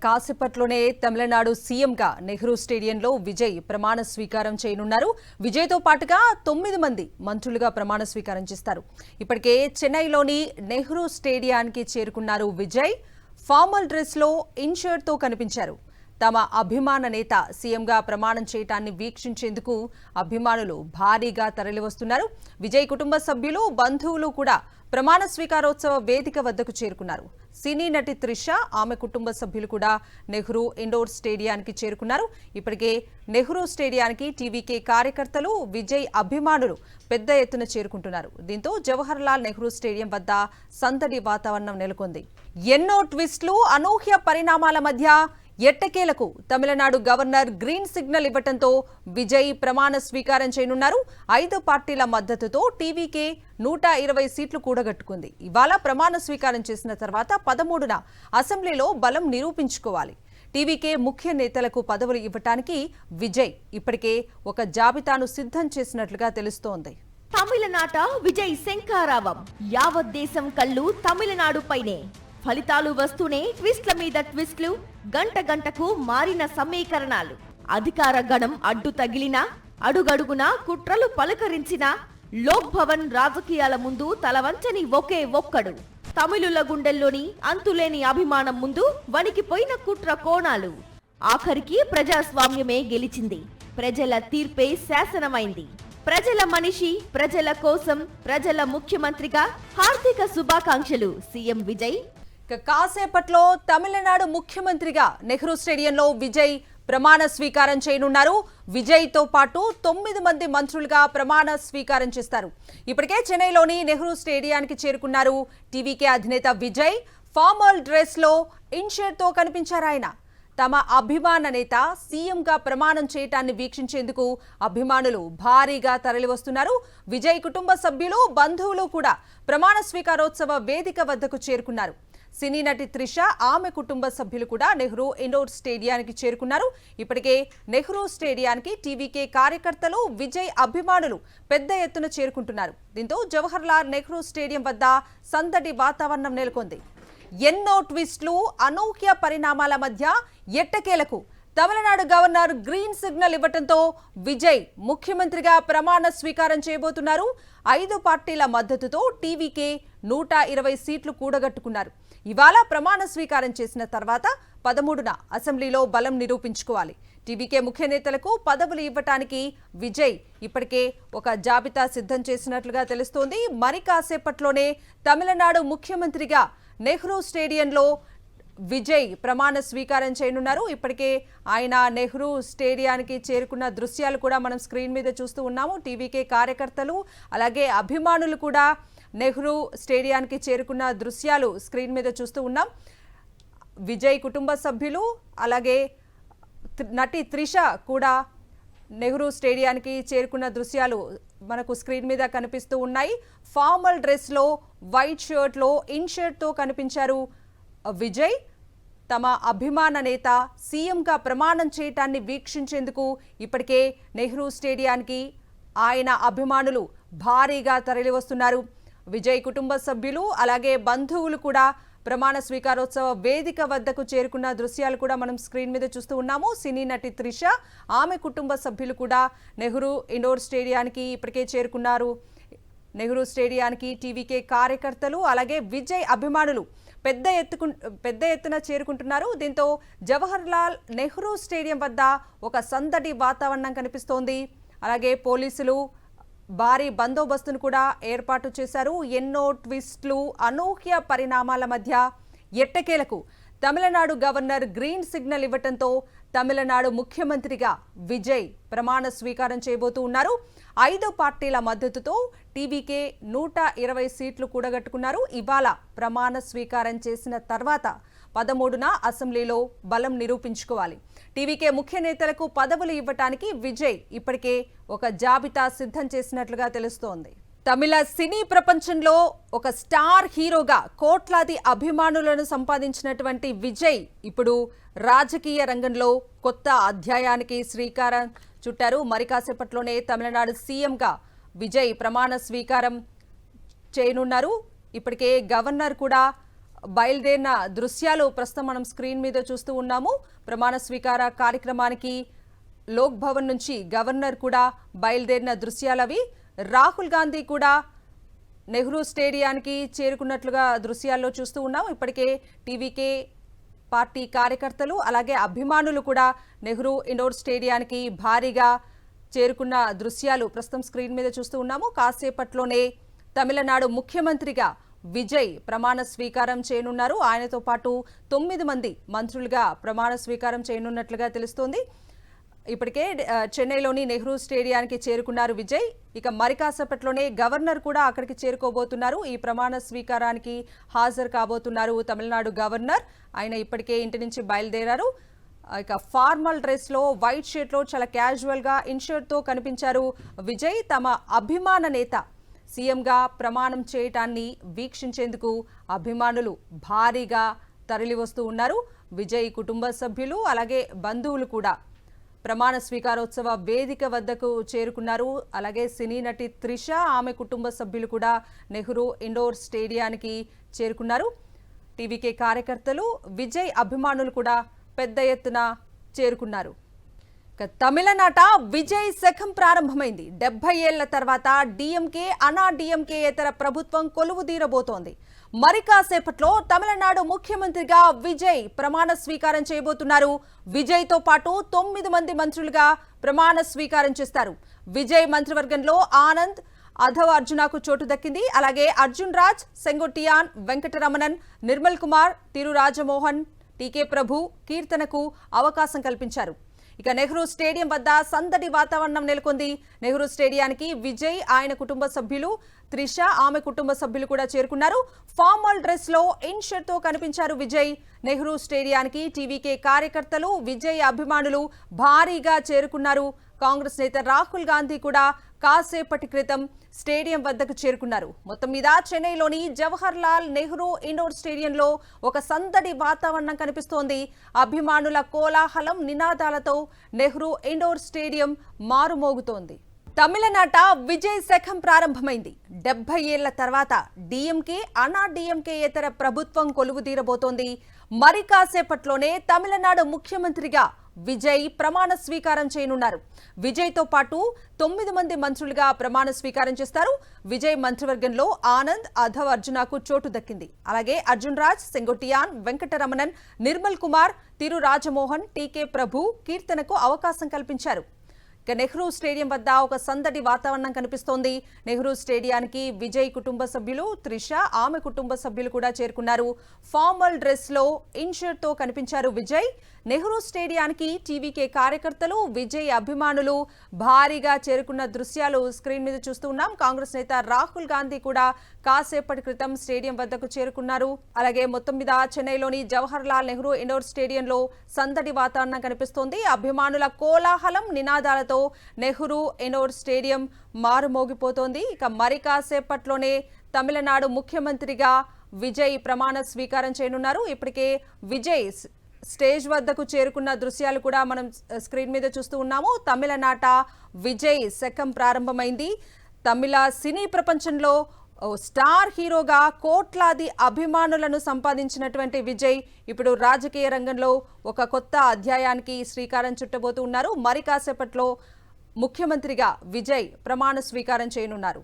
కాసేపట్లోనే తమిళనాడు సీఎంగా నెహ్రూ స్టేడియంలో విజయ్ ప్రమాణ స్వీకారం చేయనున్నారు. విజయ్తో పాటుగా 9 మంది మంత్రులుగా ప్రమాణ స్వీకారం చేస్తారు. ఇప్పటికే చెన్నైలోని నెహ్రూ స్టేడియానికి చేరుకున్నారు విజయ్. ఫార్మల్ డ్రెస్లో ఇన్షర్ట్తో కనిపించారు. తమ అభిమాన నేత సీఎంగా ప్రమాణం చేయటాన్ని వీక్షించేందుకు అభిమానులు భారీగా తరలివస్తున్నారు. విజయ్ కుటుంబ సభ్యులు, బంధువులు కూడా ప్రమాణ స్వీకారోత్సవ వేదిక వద్దకు చేరుకున్నారు. సినీ నటి త్రిష, ఆమె కుటుంబ సభ్యులు కూడా నెహ్రూ ఇండోర్ స్టేడియానికి చేరుకున్నారు. ఇప్పటికే నెహ్రూ స్టేడియానికి టీవీకే కార్యకర్తలు, విజయ్ అభిమానులు పెద్ద ఎత్తున చేరుకుంటున్నారు. దీంతో జవహర్ లాల్ నెహ్రూ స్టేడియం వద్ద సందడి వాతావరణం నెలకొంది. ఎన్నో ట్విస్టులు, అనూహ్య పరిణామాల మధ్య ఎట్టకేలకు తమిళనాడు గవర్నర్ గ్రీన్ సిగ్నల్ ఇవ్వడంతో విజయ్ ప్రమాణ స్వీకారం చేయనున్నారు. 5 పార్టీల మద్దతుతో టీవీకే 120 సీట్లు కూడగట్టుకుంది. ఇవాళ ప్రమాణ స్వీకారం చేసిన తర్వాత 13న అసెంబ్లీలో బలం నిరూపించుకోవాలి. టీవీకే ముఖ్య నేతలకు పదవులు ఇవ్వటానికి విజయ్ ఇప్పటికే ఒక జాబితాను సిద్ధం చేసినట్లుగా తెలుస్తోంది. తమిళనాట విజయ్ శంఖారావం. యావత్ దేశం కళ్ళు తమిళనాడుపైనే. ఫలితాలు వస్తూనే ట్విస్ట్ల మీద ట్విస్ట్లు, గంట గంటకు మారిన సమీకరణాలు. అధికార గణం అడ్డు తగిలినా, అడుగడుగునా కుట్రలు పలకరించినా లోక్ భవన్ రాజకీయాల ముందు తలవంచని ఒకే ఒక్కడు. తమిళుల గుండెల్లోని అంతులేని అభిమానం ముందు వణికిపోయిన కుట్ర కోణాలు. ఆఖరికి ప్రజాస్వామ్యమే గెలిచింది. ప్రజల తీర్పే శాసనమైంది. ప్రజల మనిషి, ప్రజల కోసం, ప్రజల ముఖ్యమంత్రిగా హార్దిక శుభాకాంక్షలు సీఎం విజయ్. కాసేపట్లో తమిళనాడు ముఖ్యమంత్రిగా నెహ్రూ స్టేడియంలో విజయ్ ప్రమాణ స్వీకారం చేయనున్నారు. విజయ్తో పాటు 9 మంది మంత్రులుగా ప్రమాణ స్వీకారం చేస్తారు. ఇప్పటికే చెన్నైలోని నెహ్రూ స్టేడియానికి చేరుకున్నారు టీవీకే అధినేత విజయ్. ఫార్మల్ డ్రెస్లో ఇన్షర్ట్తో కనిపించారు ఆయన. తమ అభిమాన నేత సీఎంగా ప్రమాణం చేయటాన్ని వీక్షించేందుకు అభిమానులు భారీగా తరలివస్తున్నారు. విజయ్ కుటుంబ సభ్యులు, బంధువులు కూడా ప్రమాణ స్వీకారోత్సవ వేదిక వద్దకు చేరుకున్నారు. సినీ నటి త్రిష, ఆమె కుటుంబ సభ్యులు కూడా నెహ్రూ ఇండోర్ స్టేడియానికి చేరుకున్నారు. ఇప్పటికే నెహ్రూ స్టేడియానికి టీవీకే కార్యకర్తలు, విజయ్ అభిమానులు పెద్ద ఎత్తున చేరుకుంటున్నారు. దీంతో జవహర్ లాల్ నెహ్రూ స్టేడియం వద్ద సందడి వాతావరణం నెలకొంది. ఎన్నో ట్విస్టులు, అనూహ్య పరిణామాల మధ్య ఎట్టకేలకు తమిళనాడు గవర్నర్ గ్రీన్ సిగ్నల్ ఇవ్వడంతో విజయ్ ముఖ్యమంత్రిగా ప్రమాణ స్వీకారం చేయబోతున్నారు. 5 పార్టీల మద్దతుతో టీవీకే 120 సీట్లు కూడగట్టుకున్నారు. ఇవాళ ప్రమాణ స్వీకారం చేసిన తర్వాత 13న అసెంబ్లీలో బలం నిరూపించుకోవాలి. టీవీకే ముఖ్య నేతలకు పదవులు ఇవ్వటానికి విజయ్ ఇప్పటికే ఒక జాబితా సిద్ధం చేసినట్లుగా తెలుస్తోంది. మరి కాసేపట్లోనే తమిళనాడు ముఖ్యమంత్రిగా నెహ్రూ స్టేడియంలో విజయ్ ప్రమాణ స్వీకారం చేయనున్నారు. ఇప్పటికే ఆయన నెహ్రూ స్టేడియానికి చేరుకున్న దృశ్యాలు కూడా మనం స్క్రీన్ మీద చూస్తూ ఉన్నాము. టీవీకే కార్యకర్తలు అలాగే అభిమానులు కూడా నెహ్రూ స్టేడియానికి చేరుకున్న దృశ్యాలు స్క్రీన్ మీద చూస్తూ ఉన్నాం. విజయ్ కుటుంబ సభ్యులు అలాగే నటి త్రిష కూడా నెహ్రూ స్టేడియానికి చేరుకున్న దృశ్యాలు మనకు స్క్రీన్ మీద కనిపిస్తూ ఉన్నాయి. ఫార్మల్ డ్రెస్లో, వైట్ షర్ట్లో, ఇన్షర్ట్తో కనిపించారు విజయ్. తమ అభిమాన నేత సీఎంగా ప్రమాణం చేయటాన్ని వీక్షించేందుకు ఇప్పటికే నెహ్రూ స్టేడియానికి ఆయన అభిమానులు భారీగా తరలివస్తున్నారు. విజయ్ కుటుంబ సభ్యులు అలాగే బంధువులు కూడా ప్రమాణ స్వీకారోత్సవ వేదిక వద్దకు చేరుకున్న దృశ్యాలు కూడా మనం స్క్రీన్ మీద చూస్తూ ఉన్నాము. సినీ నటి త్రిష, ఆమె కుటుంబ సభ్యులు కూడా నెహ్రూ ఇండోర్ స్టేడియానికి ఇప్పటికే చేరుకున్నారు. నెహ్రూ స్టేడియానికి టీవీకే కార్యకర్తలు అలాగే విజయ్ అభిమానులు పెద్ద ఎత్తున చేరుకుంటున్నారు. దీంతో జవహర్ లాల్ నెహ్రూ స్టేడియం వద్ద ఒక సందడి వాతావరణం కనిపిస్తోంది. అలాగే పోలీసులు భారీ బందోబస్తును కూడా ఏర్పాటు చేశారు. ఎన్నో ట్విస్టులు, అనూహ్య పరిణామాల మధ్య ఎట్టకేలకు తమిళనాడు గవర్నర్ గ్రీన్ సిగ్నల్ ఇవ్వడంతో తమిళనాడు ముఖ్యమంత్రిగా విజయ్ ప్రమాణ స్వీకారం చేయబోతూ ఉన్నారు. 5 పార్టీల మద్దతుతో టీవీకే 120 సీట్లు కూడగట్టుకున్నారు. ఇవాళ ప్రమాణ స్వీకారం చేసిన తర్వాత 13న అసెంబ్లీలో బలం నిరూపించుకోవాలి. టీవీకే ముఖ్య నేతలకు పదవులు ఇవ్వటానికి విజయ్ ఇప్పటికే ఒక జాబితా సిద్ధం చేసినట్లుగా తెలుస్తోంది. తమిళ సినీ ప్రపంచంలో ఒక స్టార్ హీరోగా కోట్లాది అభిమానులను సంపాదించినటువంటి విజయ్ ఇప్పుడు రాజకీయ రంగంలో కొత్త అధ్యాయానికి శ్రీకారం చుట్టారు. మరి కాసేపట్లోనే తమిళనాడు సీఎంగా విజయ్ ప్రమాణ స్వీకారం చేయనున్నారు. ఇప్పటికే గవర్నర్ కూడా బయలుదేరిన దృశ్యాలు ప్రస్తుతం మనం స్క్రీన్ మీద చూస్తూ ఉన్నాము. ప్రమాణ స్వీకార కార్యక్రమానికి లోక్ భవన్ నుంచి గవర్నర్ కూడా బయలుదేరిన దృశ్యాలవి. రాహుల్ గాంధీ కూడా నెహ్రూ స్టేడియానికి చేరుకున్నట్లుగా దృశ్యాల్లో చూస్తూ ఉన్నాం. ఇప్పటికే టీవీకే పార్టీ కార్యకర్తలు అలాగే అభిమానులు కూడా నెహ్రూ ఇండోర్ స్టేడియానికి భారీగా చేరుకున్న దృశ్యాలు ప్రస్తుతం స్క్రీన్ మీద చూస్తూ ఉన్నాము. కాసేపట్లోనే తమిళనాడు ముఖ్యమంత్రిగా విజయ్ ప్రమాణ స్వీకారం చేయనున్నారు. ఆయనతో పాటు 9 మంది మంత్రులుగా ప్రమాణ స్వీకారం చేయనున్నట్లుగా తెలుస్తోంది. ఇప్పటికే చెన్నైలోని నెహ్రూ స్టేడియానికి చేరుకున్నారు విజయ్. ఇక మరి కాసేపట్లోనే గవర్నర్ కూడా అక్కడికి చేరుకోబోతున్నారు. ఈ ప్రమాణ స్వీకారానికి హాజరు కాబోతున్నారు తమిళనాడు గవర్నర్. ఆయన ఇప్పటికే ఇంటి నుంచి బయలుదేరారు. ఇక ఫార్మల్ డ్రెస్ లో వైట్ షర్ట్ లో చాలా క్యాజువల్ గా ఇన్షర్ట్ తో కనిపించారు విజయ్. తమ అభిమాన నేత సీఎంగా ప్రమాణం చేయటాన్ని వీక్షించేందుకు అభిమానులు భారీగా తరలివస్తూ ఉన్నారు. విజయ్ కుటుంబ సభ్యులు అలాగే బంధువులు కూడా ప్రమాణ స్వీకారోత్సవ వేదిక వద్దకు చేరుకున్నారు. అలాగే సినీ నటి త్రిష ఆమె కుటుంబ సభ్యులు కూడా నెహ్రూ ఇండోర్ స్టేడియానికి చేరుకున్నారు. టీవీకే కార్యకర్తలు విజయ్ అభిమానులు కూడా పెద్ద ఎత్తున చేరుకున్నారు. తమిళనాట విజయ్ శకం ప్రారంభమైంది. 70 ఏళ్ల తర్వాత డిఎంకే అనా డిఎంకేయేతర ప్రభుత్వం కొలువుదీరబోతోంది. మరి కాసేపట్లో తమిళనాడు ముఖ్యమంత్రిగా విజయ్ ప్రమాణ స్వీకారం చేయబోతున్నారు. విజయ్ తో పాటు 9 మంది మంత్రులుగా ప్రమాణ స్వీకారం చేస్తారు. విజయ్ మంత్రివర్గంలో ఆనంద్ అధవ్ అర్జునకు చోటు దక్కింది. అలాగే అర్జున్ రాజ్, సెంగోట్టియాన్ వెంకటరమణన్, నిర్మల్ కుమార్, తిరు రాజమోహన్, టీకే ప్రభు, కీర్తనకు అవకాశం కల్పించారు. ఇక నెహ్రూ స్టేడియం వద్ద సందడి వాతావరణం నెలకొంది. నెహ్రూ స్టేడియానికి విజయ్ ఆయన కుటుంబ సభ్యులు, త్రిష ఆమె కుటుంబ సభ్యులు కూడా చేరుకున్నారు. ఫార్మల్ డ్రెస్ లో ఇన్షర్ట్ తో కనిపించారు విజయ్. నెహ్రూ స్టేడియానికి టీవీకే కార్యకర్తలు, విజయ్ అభిమానులు భారీగా చేరుకున్నారు. కాంగ్రెస్ నేత రాహుల్ గాంధీ కూడా కాసేపటి క్రితం స్టేడియం వద్దకు చేరుకున్నారు. మొత్తం మీద చెన్నైలోని జవహర్ లాల్ నెహ్రూ ఇండోర్ స్టేడియంలో ఒక సందడి వాతావరణం కనిపిస్తోంది. అభిమానుల కోలాహలం, నినాదాలతో నెహ్రూ ఇండోర్ స్టేడియం మారుమోగుతోంది. తమిళనాట విజయ్ శకం ప్రారంభమైంది. 70 ఏళ్ల తర్వాత డిఎంకే అనా డిఎంకేయేతర ప్రభుత్వం కొలువుదీరబోతోంది. మరి కాసేపట్లోనే తమిళనాడు ముఖ్యమంత్రిగా విజయ్ ప్రమాణ స్వీకారం చేయనున్నారు. విజయ్ తో పాటు 9 మంది మంత్రులుగా ప్రమాణ స్వీకారం చేస్తారు. విజయ్ మంత్రివర్గంలో ఆనంద్ అధవ్ అర్జునకు చోటు దక్కింది. అలాగే అర్జున్ రాజ్, సెంగోట్టియాన్ వెంకటరమణన్, నిర్మల్ కుమార్, తిరు రాజమోహన్, టీకే ప్రభు, కీర్తనకు అవకాశం కల్పించారు. ఇక నెహ్రూ స్టేడియం వద్ద ఒక సందడి వాతావరణం కనిపిస్తోంది. నెహ్రూ స్టేడియానికి విజయ్ కుటుంబ సభ్యులు, త్రిష ఆమె కుటుంబ సభ్యులు కూడా చేరుకున్నారు. ఫార్మల్ డ్రెస్ లో ఇన్షర్ట్ తో కనిపించారు విజయ్. నెహ్రూ స్టేడియానికి టీవీకే కార్యకర్తలు, విజయ్ అభిమానులు భారీగా చేరుకున్న దృశ్యాలు స్క్రీన్ మీద చూస్తూ ఉన్నాం. కాంగ్రెస్ నేత రాహుల్ గాంధీ కూడా కాసేపటి క్రితం స్టేడియం వద్దకు చేరుకున్నారు. అలాగే మొత్తం మీద చెన్నైలోని జవహర్ లాల్ నెహ్రూ ఇండోర్ స్టేడియంలో సందడి వాతావరణం కనిపిస్తోంది. అభిమానుల కోలాహలం, నినాదాలతో నెహ్రూ ఇండోర్ స్టేడియం మారుమోగిపోతోంది. ఇక మరి కాసేపట్లోనే తమిళనాడు ముఖ్యమంత్రిగా విజయ్ ప్రమాణ స్వీకారం చేయనున్నారు. ఇప్పటికే విజయ్ స్టేజ్ వద్దకు చేరుకున్న దృశ్యాలు కూడా మనం స్క్రీన్ మీద చూస్తూ ఉన్నాము. తమిళనాట విజయ్ శకం ప్రారంభమైంది. తమిళ సినీ ప్రపంచంలో స్టార్ హీరోగా కోట్లాది అభిమానులను సంపాదించినటువంటి విజయ్ ఇప్పుడు రాజకీయ రంగంలో ఒక కొత్త అధ్యాయానికి శ్రీకారం చుట్టబోతూ ఉన్నారు. మరి కాసేపట్లో ముఖ్యమంత్రిగా విజయ్ ప్రమాణ స్వీకారం చేయనున్నారు.